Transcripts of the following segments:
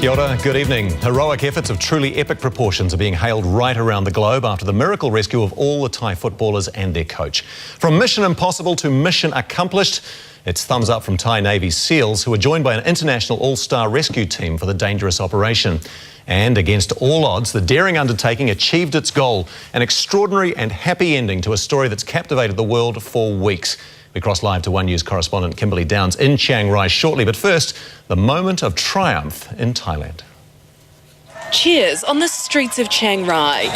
Kia ora, good evening. Heroic efforts of truly epic proportions are being hailed right around the globe after the miracle rescue of all the Thai footballers and their coach. From mission impossible to mission accomplished, it's thumbs up from Thai Navy SEALs, who are joined by an international all-star rescue team for the dangerous operation. And against all odds, the daring undertaking achieved its goal, an extraordinary and happy ending to a story that's captivated the world for weeks. We cross live to One News correspondent Kimberly Downs in Chiang Rai shortly, but first, the moment of triumph in Thailand. Cheers on the streets of Chiang Rai.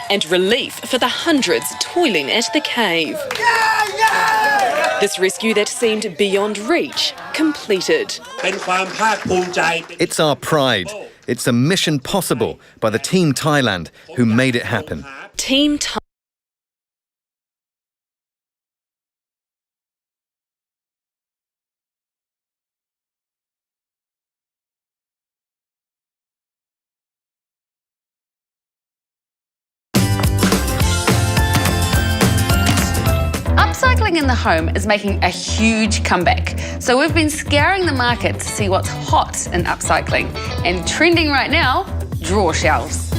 And relief for the hundreds toiling at the cave. This rescue that seemed beyond reach, completed. It's our pride. It's a mission possible by the Team Thailand, who made it happen. Team Thailand. Upcycling in the home is making a huge comeback. So we've been scouring the market to see what's hot in upcycling. And trending right now, drawer shelves.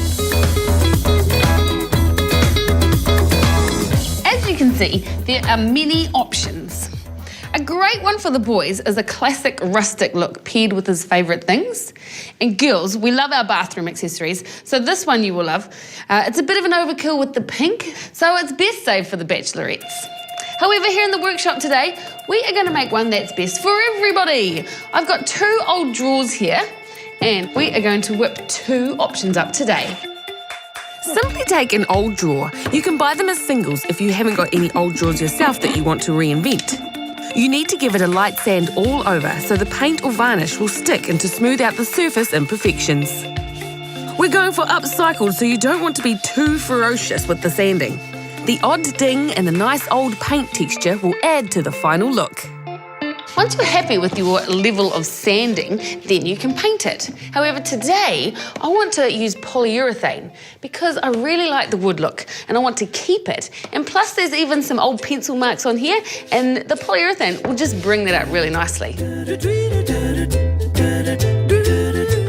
As you can see, there are many options. A great one for the boys is a classic rustic look paired with his favourite things. And girls, we love our bathroom accessories, so this one you will love. It's a bit of an overkill with the pink, so it's best saved for the bachelorettes. However, here in the workshop today, we are going to make one that's best for everybody. I've got 2 old drawers here, and we are going to whip 2 options up today. Simply take an old drawer. You can buy them as singles if you haven't got any old drawers yourself that you want to reinvent. You need to give it a light sand all over so the paint or varnish will stick and to smooth out the surface imperfections. We're going for upcycled, so you don't want to be too ferocious with the sanding. The odd ding and the nice old paint texture will add to the final look. Once you're happy with your level of sanding, then you can paint it. However, today I want to use polyurethane because I really like the wood look and I want to keep it. And plus there's even some old pencil marks on here, and the polyurethane will just bring that out really nicely.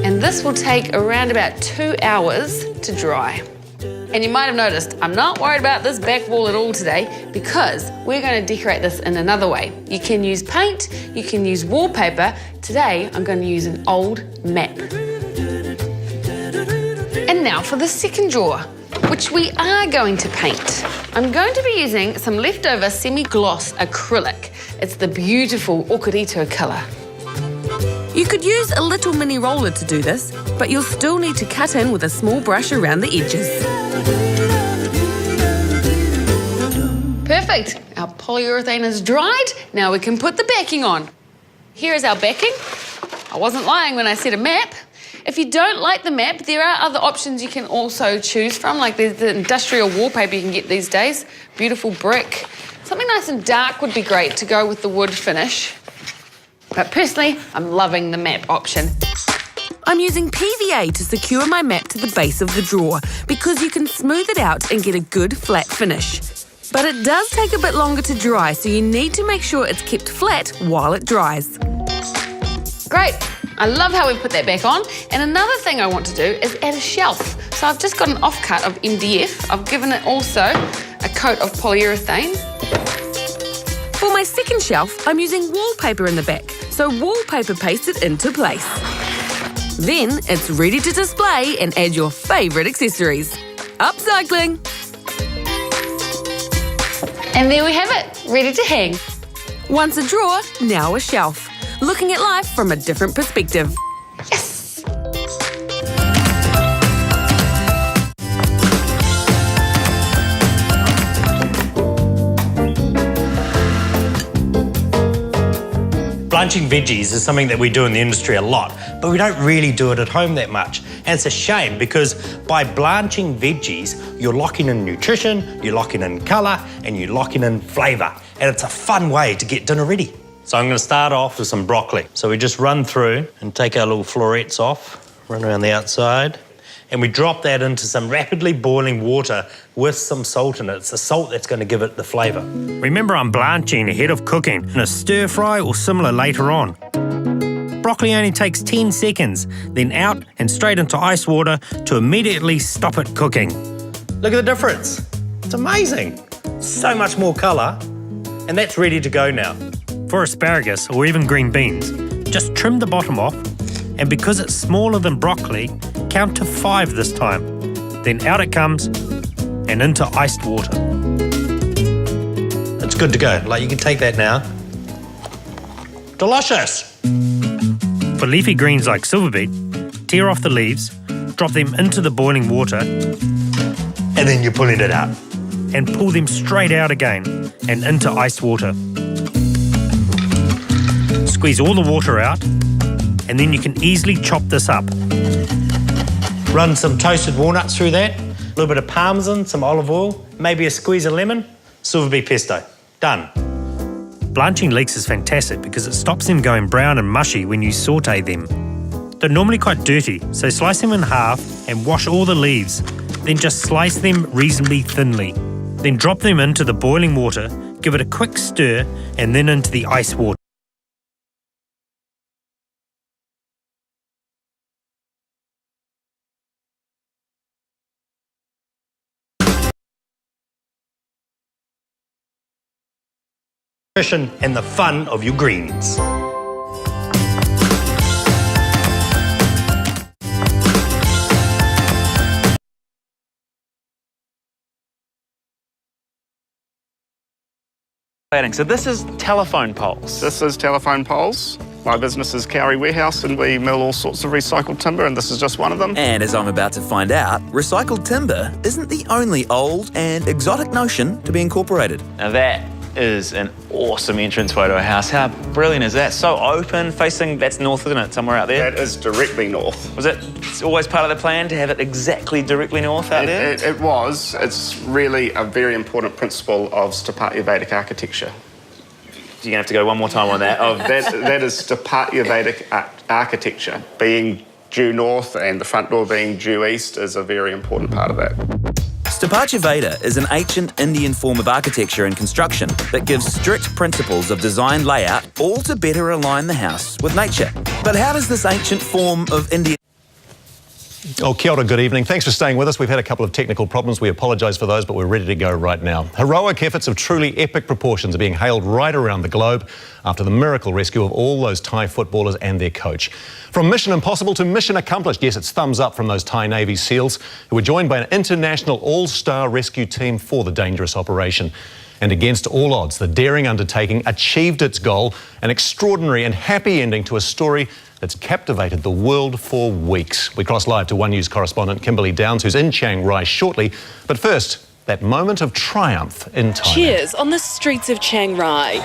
And this will take around about 2 hours to dry. And you might have noticed, I'm not worried about this back wall at all today because we're going to decorate this in another way. You can use paint, you can use wallpaper. Today, I'm going to use an old map. And now for the second drawer, which we are going to paint. I'm going to be using some leftover semi-gloss acrylic. It's the beautiful Okarito colour. You could use a little mini roller to do this, but you'll still need to cut in with a small brush around the edges. Perfect. Our polyurethane is dried. Now we can put the backing on. Here is our backing. I wasn't lying when I said a map. If you don't like the map, there are other options you can also choose from, like there's the industrial wallpaper you can get these days. Beautiful brick. Something nice and dark would be great to go with the wood finish. But personally, I'm loving the map option. I'm using PVA to secure my map to the base of the drawer because you can smooth it out and get a good flat finish. But it does take a bit longer to dry, so you need to make sure it's kept flat while it dries. Great. I love how we put that back on. And another thing I want to do is add a shelf. So I've just got an offcut of MDF. I've given it also a coat of polyurethane. For my second shelf, I'm using wallpaper in the back, so wallpaper paste it into place. Then it's ready to display and add your favourite accessories. Upcycling! And there we have it, ready to hang. Once a drawer, now a shelf. Looking at life from a different perspective. Yes! Blanching veggies is something that we do in the industry a lot, but we don't really do it at home that much. And it's a shame because by blanching veggies, you're locking in nutrition, you're locking in colour, and you're locking in flavour. And it's a fun way to get dinner ready. So I'm going to start off with some broccoli. So we just run through and take our little florets off, run around the outside, and we drop that into some rapidly boiling water with some salt in it. It's the salt that's going to give it the flavour. Remember, I'm blanching ahead of cooking in a stir fry or similar later on. broccoli only takes 10 seconds, then out and straight into ice water to immediately stop it cooking. Look at the difference. It's amazing. So much more colour, and that's ready to go now. For asparagus or even green beans, just trim the bottom off, and because it's smaller than broccoli, count to 5 this time. Then out it comes and into iced water. It's good to go. Like, you can take that now. Delicious! For leafy greens like silverbeet, tear off the leaves, drop them into the boiling water, and then you're pulling it out. And pull them straight out again and into iced water. Squeeze all the water out, and then you can easily chop this up. Run some toasted walnuts through that, a little bit of parmesan, some olive oil, maybe a squeeze of lemon, silverbeet pesto. Done. Blanching leeks is fantastic because it stops them going brown and mushy when you saute them. They're normally quite dirty, so slice them in half and wash all the leaves. Then just slice them reasonably thinly. Then drop them into the boiling water, give it a quick stir, and then into the ice water. Nutrition and the fun of your greens. So this is telephone poles. This is telephone poles. My business is Cowrie Warehouse and we mill all sorts of recycled timber and this is just one of them. And as I'm about to find out, recycled timber isn't the only old and exotic notion to be incorporated. Now that is an awesome entranceway to a house. How brilliant is that? So open, facing, that's north, isn't it? Somewhere out there? That is directly north. Was it always part of the plan to have it exactly directly north out there? It was. It's really a very important principle of Sthapatya Vedic architecture. You're going to have to go one more time on that. That is Sthapatya Vedic architecture. Being due north and the front door being due east is a very important part of that. Sthapatya Veda is an ancient Indian form of architecture and construction that gives strict principles of design layout, all to better align the house with nature. But how does this ancient form of Indian... Oh, kia ora, good evening. Thanks for staying with us. We've had a couple of technical problems. We apologise for those, but we're ready to go right now. Heroic efforts of truly epic proportions are being hailed right around the globe after the miracle rescue of all those Thai footballers and their coach. From mission impossible to mission accomplished. Yes, it's thumbs up from those Thai Navy SEALs who were joined by an international all-star rescue team for the dangerous operation. And against all odds, the daring undertaking achieved its goal, an extraordinary and happy ending to a story that's captivated the world for weeks. We cross live to One News correspondent Kimberly Downs, who's in Chiang Rai shortly. But first, that moment of triumph in Thailand. Cheers on the streets of Chiang Rai.